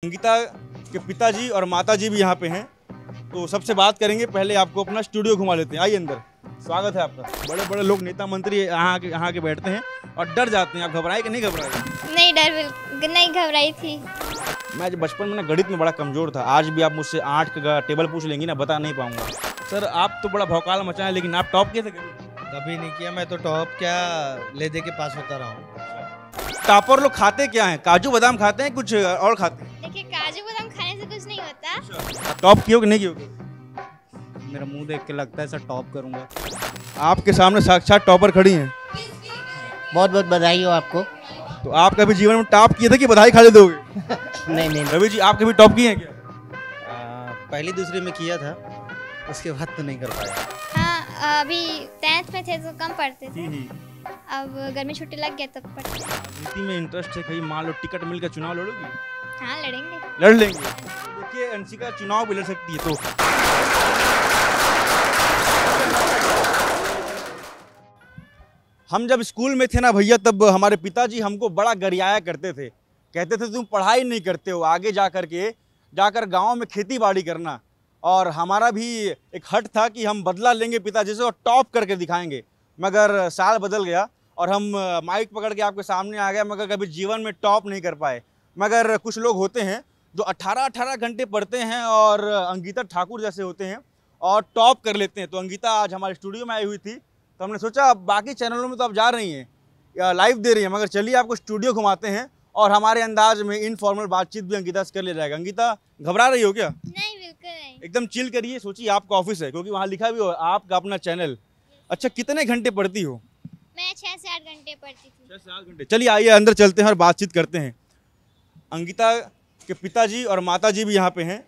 अंकिता के पिताजी और माताजी भी यहाँ पे हैं, तो सबसे बात करेंगे। पहले आपको अपना स्टूडियो घुमा लेते हैं। आइए अंदर, स्वागत है आपका। बड़े बड़े लोग, नेता मंत्री यहाँ के बैठते हैं और डर जाते हैं। आप घबराए कि नहीं घबराए? नहीं, नहीं घबराई थी। मैं जब बचपन में ना गणित में बड़ा कमज़ोर था। आज भी आप मुझसे 8 का टेबल पूछ लेंगी ना, बता नहीं पाऊंगा। सर आप तो बड़ा भौकाल मचाएं, लेकिन आप टॉप किए थे कभी नहीं किया। मैं तो टॉप क्या ले दे के पास होता रहा हूँ। टॉपर लोग खाते क्या हैं? काजू बादाम खाते हैं, कुछ और खाते हैं? देखिए, काजू बादाम खाने से कुछ नहीं होता। टॉप किए हो कि नहीं किए हो? मेरा मुंह देख के लगता है सर टॉप करूँगा। आपके सामने साक्षात टॉपर खड़ी हैं। बहुत बहुत बधाई हो आपको। तो आप कभी जीवन में टॉप किए थे कि बधाई खाली दोगे? नहीं। रवि जी, आप कभी टॉप किए हैं क्या? पहली दूसरी में किया था, उसके बाद तो नहीं कर पाया। हाँ, अभी 10th में थे तो कम पढ़ते थे। अब गर्मी छुट्टी लग गया तब पढ़ते। राजनीति में इंटरेस्ट है, कहीं मान लो टिकट मिलकर चुनाव लड़ोगी? हाँ, लड़ेंगे। लड़ लेंगे। देखिए, अंशिका चुनाव भी लड़ सकती है। तो हम जब स्कूल में थे ना भैया, तब हमारे पिताजी हमको बड़ा गरियाया करते थे। कहते थे तुम पढ़ाई नहीं करते हो, आगे जाकर गांव में खेती बाड़ी करना। और हमारा भी एक हट था कि हम बदला लेंगे पिताजी से और टॉप करके दिखाएंगे। मगर साल बदल गया और हम माइक पकड़ के आपके सामने आ गए, मगर कभी जीवन में टॉप नहीं कर पाए। मगर कुछ लोग होते हैं जो 18-18 घंटे पढ़ते हैं और अंकिता ठाकुर जैसे होते हैं और टॉप कर लेते हैं। तो अंकिता आज हमारे स्टूडियो में आई हुई थी, तो हमने सोचा बाकी चैनलों में तो आप जा रही हैं, लाइव दे रही हैं, मगर चलिए आपको स्टूडियो घुमाते हैं और हमारे अंदाज में इनफॉर्मल बातचीत भी अंकिता से कर लिया जाएगा। अंकिता, घबरा रही हो क्या? नहीं, बिल्कुल नहीं। एकदम चिल करिए। सोचिए आपका ऑफिस है, क्योंकि वहाँ लिखा भी हो आपका अपना चैनल। अच्छा, कितने घंटे पढ़ती हो? मैं 6 से 8 घंटे पढ़ती थी। 6 से 8 घंटे। चलिए आइए अंदर चलते हैं और बातचीत करते हैं। अंकिता के पिताजी और माताजी भी यहाँ पे हैं,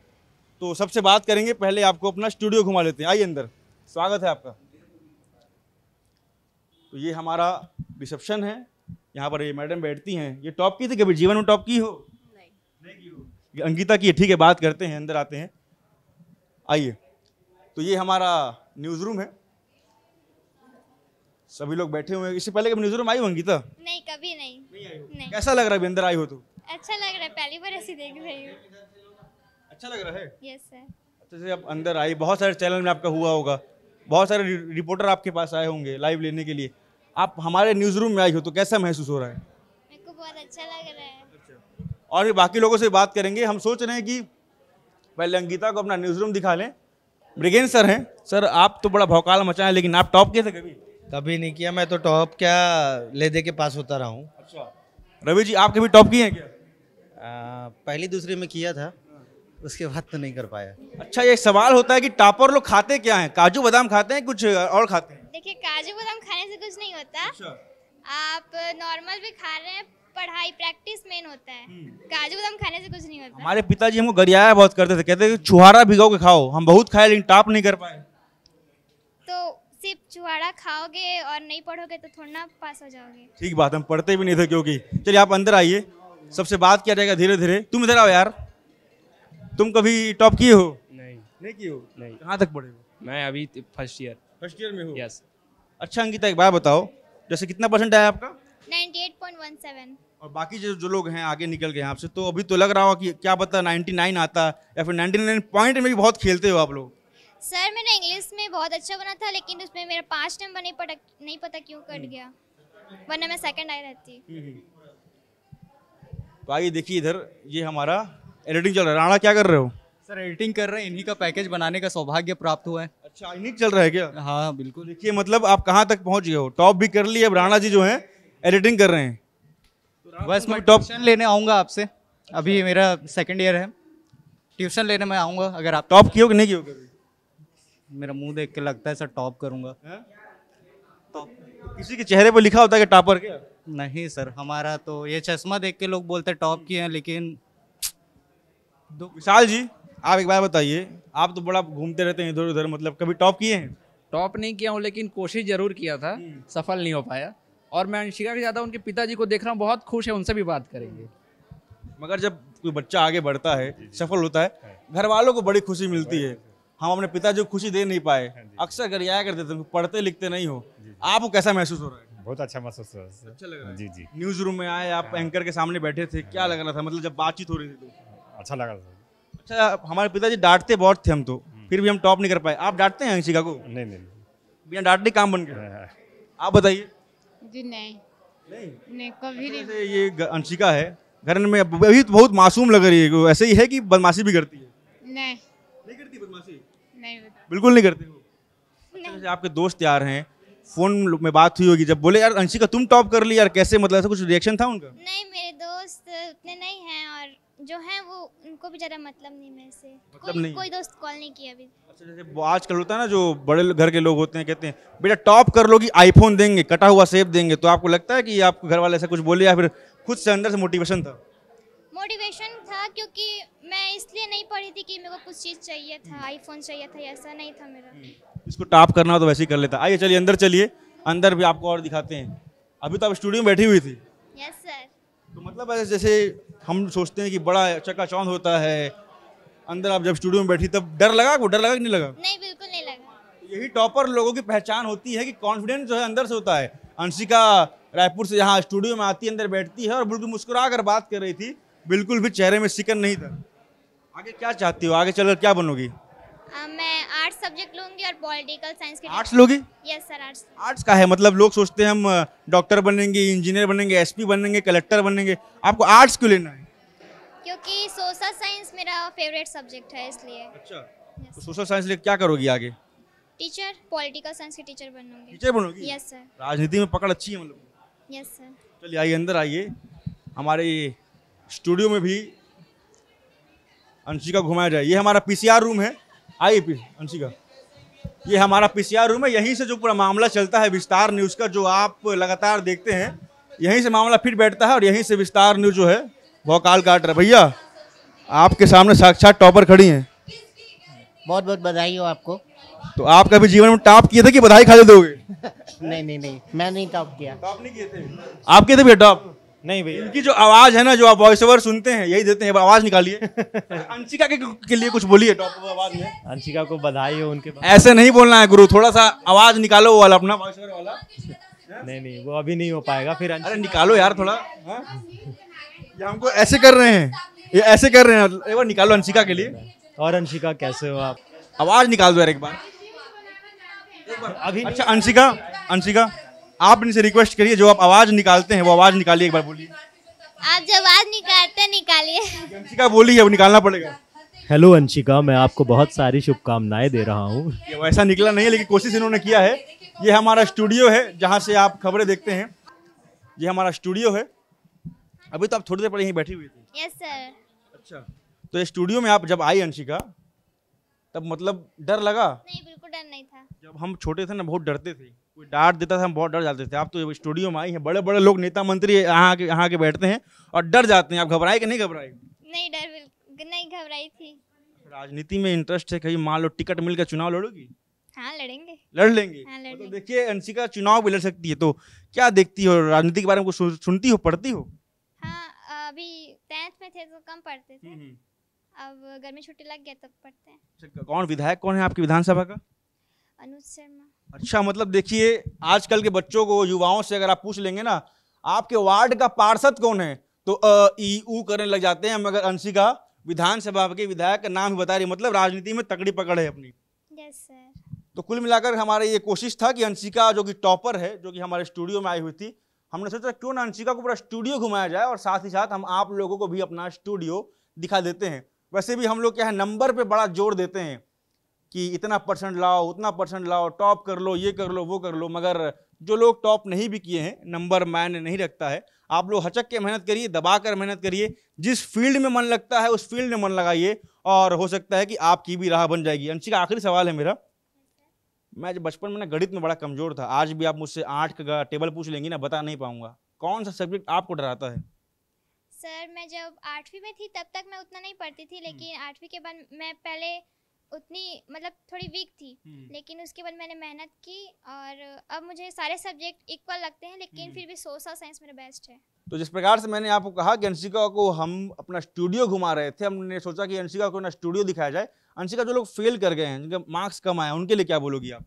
तो सबसे बात करेंगे। पहले आपको अपना स्टूडियो घुमा लेते हैं। आइए अंदर, स्वागत है आपका। तो ये हमारा रिसेप्शन है, यहाँ पर ये मैडम बैठती हैं। ये टॉप की थी कभी जीवन में? टॉप की हो? नहीं की हो। ये अंकिता की है। ठीक है, बात करते हैं, अंदर आते हैं। आइए। तो ये हमारा न्यूज़ रूम है, सभी लोग बैठे हुए हैं। इससे पहले कभी न्यूज़ रूम आई हो अंकिता? नहीं, कभी नहीं आई हो? नहीं। कैसा लग रहा है अभी अंदर आई हो तो? अच्छा लग रहा है, पहली बार ऐसी देख रही हूँ। अच्छा लग रहा है? Yes sir. अच्छे से आप अंदर आई। बहुत सारे चैनल में आपका हुआ होगा, बहुत सारे रिपोर्टर आपके पास आए होंगे लाइव लेने के लिए। आप हमारे न्यूज़ रूम में आई हो, तो कैसा महसूस हो रहा है? मेरे को बहुत अच्छा लग रहा है। और भी बाकी लोगों से बात करेंगे। हम सोच रहे हैं कि पहले अंकिता को अपना न्यूज़ रूम दिखा लें। मृगेन सर हैं। सर आप तो बड़ा भौकाल मचाएं, लेकिन आप टॉप किए थे कभी? कभी नहीं किया। मैं तो टॉप क्या ले दे के पास होता रहा हूँ। अच्छा, रवि जी, आप कभी टॉप किए हैं क्या? पहली दूसरी में किया था, उसके बाद तो नहीं कर पाया। अच्छा, ये सवाल होता है कि टॉपर लोग खाते क्या हैं? काजू बादाम खाते हैं, कुछ और खाते हैं? देखिए, काजू बादाम खाने से कुछ नहीं होता। आप नॉर्मल भी खा रहे हैं, पढ़ाई प्रैक्टिस मेन होता है। काजू बादाम खाने से कुछ नहीं होता। हमारे पिताजी हमको गरियाया बहुत करते थे, कहते थे छुहारा भिगो के खाओ। हम बहुत खाए, लेकिन टॉप नहीं कर पाए। तो सिर्फ चुहाड़ा खाओगे और नहीं पढ़ोगे तो थोड़ा ना पास हो जाओगे। ठीक बात, हम पढ़ते भी नहीं थे क्योंकि। चलिए आप अंदर आइए, सबसे बात किया जाएगा धीरे धीरे। तुम इधर आओ यार, तुम कभी टॉप किए हो? नहीं किए हो? नहीं। कहाँ तक पढ़े हो? मैं अभी फर्स्ट ईयर में हो? यस। अच्छा अंकिता, एक बात बताओ, जैसे कितना परसेंट आया आपका? 98.17। और बाकी जो लोग हैं आगे निकल गए आपसे, तो अभी तो लग रहा हो कि क्या पता 99 आता, या फिर 99 पॉइंट में भी बहुत खेलते हो आप लोग। सर, मेरा इंग्लिश में बहुत अच्छा बना था, लेकिन उसमें मेरा 5 नंबर नहीं पता क्यों कट गया, वरना मैं सेकंड आई रहती। तो आइए देखिए इधर, ये हमारा एडिटिंग चल रहा है। राणा क्या कर रहे हो? सर एडिटिंग कर रहे हैं, इन्हीं का पैकेज बनाने का सौभाग्य प्राप्त हुआ है। अच्छा, इन्हीं चल रहा है क्या? हाँ बिल्कुल। देखिए मतलब आप कहाँ तक पहुँच गए हो, टॉप भी कर लिए। अब राणा जी जो हैं एडिटिंग कर रहे हैं। बस मैं ट्यूशन लेने आऊँगा आपसे, अभी मेरा सेकंड ईयर है, ट्यूशन लेने में आऊँगा। अगर आप टॉप किए हो कि नहीं किए हो कभी? मेरा मुंह देख के लगता है सर टॉप करूँगा। तो किसी के चेहरे पर लिखा होता है कि टॉपर क्या? नहीं सर, हमारा तो ये चश्मा देख के लोग बोलते हैं टॉप किए हैं, लेकिन विशाल जी, आप एक बात बताइए, आप तो बड़ा घूमते रहते हैं इधर उधर, मतलब कभी टॉप किए हैं? टॉप नहीं किया हूँ, लेकिन कोशिश जरूर किया था, सफल नहीं हो पाया। और मैं अंशिका के ज़्यादा उनके पिताजी को देख रहा हूँ, बहुत खुश है, उनसे भी बात करेंगे। मगर जब कोई बच्चा आगे बढ़ता है, सफल होता है, घर वालों को बड़ी खुशी मिलती है। हम अपने पिताजी को खुशी दे नहीं पाए, अक्सर गरियाया करते थे, पढ़ते लिखते नहीं हो। आपको कैसा महसूस हो रहा है? बहुत अच्छा महसूस हो रहा है। अच्छा लग रहा है? जी जी। न्यूज़ रूम में आए आप, एंकर के सामने बैठे थे, क्या लग रहा था, मतलब जब बातचीत हो रही थी तो? अच्छा लगा था। अच्छा, हमारे पिताजी डांटते बहुत थे हम तो, फिर भी हम टॉप नहीं कर पाए। आप डांटते हैं अंशिका को? नहीं नहीं बिना डांटने काम बन गया। नहीं। आप बताइए। जी नहीं, नहीं, नहीं कभी नहीं। जैसे ये अंशिका है, घर में अभी तो बहुत मासूम लग रही है, वो ऐसे ही है कि बदमाशी भी करती है? नहीं, नहीं करती बदमाशी? नहीं बिल्कुल नहीं करते हो? अच्छा, जैसे आपके दोस्त यार हैं, फोन में बात हुई होगी, जब बोले यार अंशिका तुम टॉप कर ली यार, कैसे, मतलब ऐसा कुछ रिएक्शन था उनका? नहीं, मेरे दोस्त उतने नहीं हैं, और जो हैं वो उनको भी ज़्यादा मतलब नहीं मेरे से। नहीं? कोई दोस्त कॉल नहीं किया अभी। अच्छा, जैसे वो आजकल होता है ना, जो बड़े घर के लोग होते हैं, कहते हैं बेटा टॉप कर लोगी आईफोन देंगे, कटा हुआ सेब देंगे, तो आपको लगता है कि आपको घर वाले ऐसा कुछ बोले या फिर खुद से अंदर से मोटिवेशन था? मोटिवेशन था, क्योंकि मैं इसलिए नहीं पढ़ी थी कि मेरे को कुछ चीज़ चाहिए था, आईफोन चाहिए था, ऐसा नहीं था मेरा। इसको टॉप करना हो तो वैसे ही कर लेता। आइए चलिए अंदर चलिए, अंदर भी आपको और दिखाते हैं। अभी तो आप स्टूडियो में बैठी हुई थी, यस सर। तो मतलब ऐसे जैसे हम सोचते हैं कि बड़ा चकाचौंध होता है, अंदर आप जब स्टूडियो में बैठी तब डर लगा आपको? डर लगा कि नहीं लगा? नहीं, बिल्कुल नहीं लगा। यही टॉपर लोगों की पहचान होती है कि कॉन्फिडेंस जो है अंदर से होता है। अंशिका रायपुर से यहाँ स्टूडियो में आती है, अंदर बैठती है और बिल्कुल मुस्कुरा कर बात कर रही थी, बिल्कुल भी चेहरे में सिकन नहीं था। आगे क्या चाहती हो, आगे चलकर क्या बनोगी? मैं आर्ट्स सब्जेक्ट लूंगी और पॉलिटिकल साइंस के। आर्ट्स लोगी? Yes sir, arts. आर्ट्स का है मतलब लोग सोचते हैं हम डॉक्टर बनेंगे, इंजीनियर बनेंगे, एसपी बनेंगे, कलेक्टर बनेंगे, आपको आर्ट्स क्यों लेना है? क्योंकि सोशल साइंस मेरा फेवरेट सब्जेक्ट है, इसलिए। अच्छा, तो सोशल साइंस लेकर क्या करोगी आगे? टीचर, पॉलिटिकल साइंस की टीचर बनूंगी। टीचर बनोगी? Yes sir. राजनीति में पकड़ अच्छी है मतलब? Yes sir. चलिए आइए अंदर आइए, हमारे स्टूडियो में भी अंशिका घुमाया जाए। ये हमारा पीसीआर रूम है, आइए अंशिका, ये हमारा पीसीआर रूम है। यहीं से जो पूरा मामला चलता है विस्तार न्यूज़ का, जो आप लगातार देखते हैं, यहीं से मामला फिर बैठता है और यहीं से विस्तार न्यूज़ जो है भौकाल काट रहा है। भैया आपके सामने साक्षात टॉपर खड़ी हैं, बहुत बहुत बधाई हो आपको। तो आप कभी जीवन में टॉप किए थे कि बधाई खा दोगे? नहीं नहीं नहीं, मैं नहीं टॉप किया। टॉप नहीं किए थे? आप किए थे भैया टॉप? नहीं भैया, इनकी जो आवाज है ना, जो आप वॉइस ओवर सुनते हैं, यही देते हैं, आवाज निकालिए। अंशिका के लिए कुछ बोलिए टॉप आवाज में। अंशिका को बधाई हो उनके ऐसे नहीं बोलना है गुरु, थोड़ा सा आवाज निकालो वो वाला अपना वॉइस ओवर वाला। नहीं नहीं, वो अभी नहीं हो पाएगा। फिर अरे निकालो यार थोड़ा। हाँ? ये हमको ऐसे कर रहे हैं, ये ऐसे कर रहे हैं, एक बार निकालो अंशिका के लिए। और अंशिका कैसे हो आप? आवाज निकाल दो यार एक बार। अभी अच्छा अंशिका आप इनसे रिक्वेस्ट करिए, जो आप आवाज निकालते हैं वो आवाज निकालिए, एक बार बोलिए। आप जब आवाज निकालते निकालिए। अंशिका बोली है, वो निकालना पड़ेगा। हेलो अंशिका, मैं आपको बहुत सारी शुभकामनाएं दे रहा हूँ। ये वैसा निकला नहीं है, लेकिन कोशिश इन्होंने किया है। ये हमारा स्टूडियो है जहाँ से आप खबरें देखते हैं, ये हमारा स्टूडियो है। अभी तो आप थोड़ी देर पहले यहीं बैठी हुई थी। Yes sir. अच्छा, तो ये स्टूडियो में आप जब आई अंशिका, तब मतलब डर लगा? नहीं, बिल्कुल डर नहीं था। जब हम छोटे थे ना, बहुत डरते थे, कोई डांट देता था हम बहुत डर जाते थे। आप तो स्टूडियो में आई हैं, बड़े बड़े लोग, नेता मंत्री यहाँ के बैठते हैं और डर जाते हैं, आप घबराए कि नहीं घबराए? नहीं, नहीं घबराई थी। राजनीति में इंटरेस्ट है, कहीं मान लो टिकट मिल कर चुनाव लड़ोगी? हाँ, लड़ेंगे। लड़ लेंगे? हाँ, लड़ तो लेंगे। देखिए अंशिका चुनाव भी लड़ सकती है, तो क्या देखती हो राजनीति के बारे में, कुछ सुनती हो, पढ़ती हो? हाँ, अभी 10th में थे तो कम पढ़ते थे, अब गर्मी छुट्टी लग गया तब पढ़ते हैं। अच्छा, कौन विधायक कौन है आपकी विधानसभा का? अनुज शर्मा। अच्छा, मतलब देखिए आजकल के बच्चों को, युवाओं से अगर आप पूछ लेंगे ना, आपके वार्ड का पार्षद कौन है, तो ई ऊ करने लग जाते हैं, मगर अंशिका विधानसभा के विधायक का नाम ही बता रही, मतलब राजनीति में तगड़ी पकड़ है अपनी। Yes sir. तो कुल मिलाकर हमारा ये कोशिश था कि अंशिका जो कि टॉपर है, जो कि हमारे स्टूडियो में आई हुई थी, हमने सोचा क्यों ना अंशिका को पूरा स्टूडियो घुमाया जाए और साथ ही साथ हम आप लोगों को भी अपना स्टूडियो दिखा देते हैं। वैसे भी हम लोग क्या है, नंबर पे बड़ा जोर देते हैं कि इतना परसेंट लाओ, उतना परसेंट लाओ, टॉप कर लो, ये कर लो, वो कर लो, मगर जो लोग टॉप नहीं भी किए हैं, नंबर मायने नहीं रखता है। आप लोग हचक के मेहनत करिए, दबा कर मेहनत करिए, जिस फील्ड में मन लगता है उस फील्ड में मन लगाइए और हो सकता है कि आपकी भी राह बन जाएगी। अंशिका, आखिरी सवाल है मेरा, मैं जब बचपन में ना गणित में बड़ा कमजोर था, आज भी आप मुझसे 8 का टेबल पूछ लेंगी ना, बता नहीं पाऊंगा। कौन सा सब्जेक्ट आपको डराता है? सर, मैं जब 8वीं में थी तब तक मैं उतना नहीं पढ़ती थी, लेकिन 8वीं के बाद मैं पहले उतनी मतलब थोड़ी वीक थी, लेकिन उसके बाद मैंने मेहनत की और अब मुझे सारे सब्जेक्ट इक्वल लगते हैं, लेकिन फिर भी सोशल साइंस मेरा बेस्ट है। तो जिस प्रकार से मैंने आपको कहा कि अंशिका को हम अपना स्टूडियो घुमा रहे थे, हमने सोचा कि अंशिका को ना स्टूडियो दिखाया जाए। अंशिका, जो लोग फेल कर गए हैं, जिनके मार्क्स कम आए, उनके लिए क्या बोलोगी आप?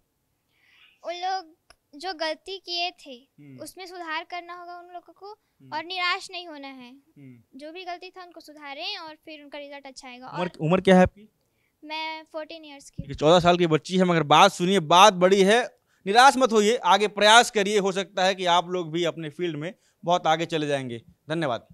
उन लोग जो गलती किए थे उसमें सुधार करना होगा उन लोगों को और निराश नहीं होना है। जो भी गलती था उनको सुधारें और फिर उनका रिजल्ट अच्छा आएगा। और उम्र क्या है आपकी? मैं 14 इयर्स की। 14 साल की बच्ची है मगर बात सुनिए, बात बड़ी है। निराश मत होइए, आगे प्रयास करिए, हो सकता है कि आप लोग भी अपने फील्ड में बहुत आगे चले जाएंगे। धन्यवाद।